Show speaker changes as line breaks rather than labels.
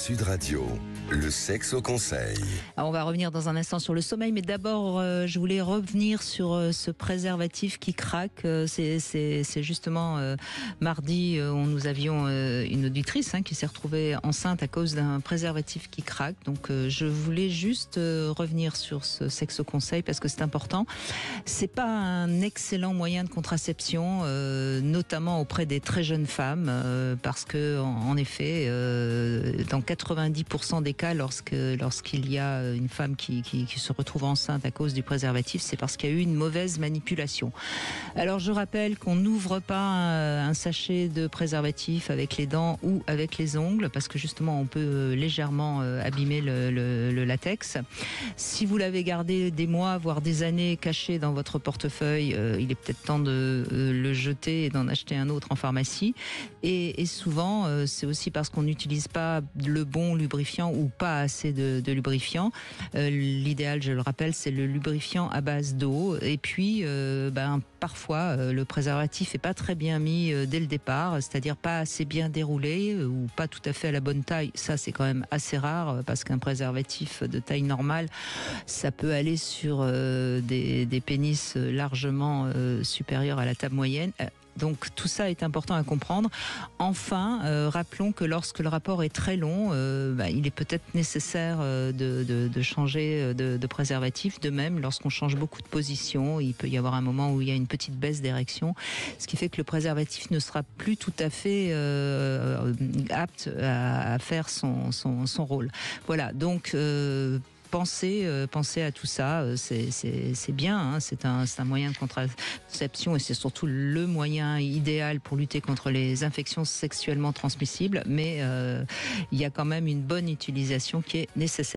Sud Radio, le sexe au conseil.
Alors on va revenir dans un instant sur le sommeil, mais d'abord je voulais revenir sur ce préservatif qui craque. C'est justement mardi où nous avions une auditrice qui s'est retrouvée enceinte à cause d'un préservatif qui craque. Donc je voulais juste revenir sur ce sexe au conseil parce que c'est important. C'est pas un excellent moyen de contraception, notamment auprès des très jeunes femmes, parce que en effet, dans 90% des cas, lorsqu'il y a une femme qui se retrouve enceinte à cause du préservatif, c'est parce qu'il y a eu une mauvaise manipulation. Alors je rappelle qu'on n'ouvre pas un sachet de préservatif avec les dents ou avec les ongles, parce que justement on peut légèrement abîmer le latex. Si vous l'avez gardé des mois, voire des années caché dans votre portefeuille, il est peut-être temps de le jeter et d'en acheter un autre en pharmacie. Et souvent, c'est aussi parce qu'on n'utilise pas le bon lubrifiant ou pas assez de lubrifiant. L'idéal, je le rappelle, c'est le lubrifiant à base d'eau. Et puis, parfois, le préservatif est pas très bien mis dès le départ, c'est-à-dire pas assez bien déroulé ou pas tout à fait à la bonne taille. Ça, c'est quand même assez rare parce qu'un préservatif de taille normale, ça peut aller sur des pénis largement supérieurs à la table moyenne. Donc tout ça est important à comprendre. Enfin, rappelons que lorsque le rapport est très long, il est peut-être nécessaire de changer de préservatif. De même, lorsqu'on change beaucoup de position, il peut y avoir un moment où il y a une petite baisse d'érection, ce qui fait que le préservatif ne sera plus tout à fait apte à faire son rôle. Voilà, donc pensez à tout ça, c'est bien, c'est un moyen de contraception et c'est surtout le moyen idéal pour lutter contre les infections sexuellement transmissibles, mais il y a quand même une bonne utilisation qui est nécessaire.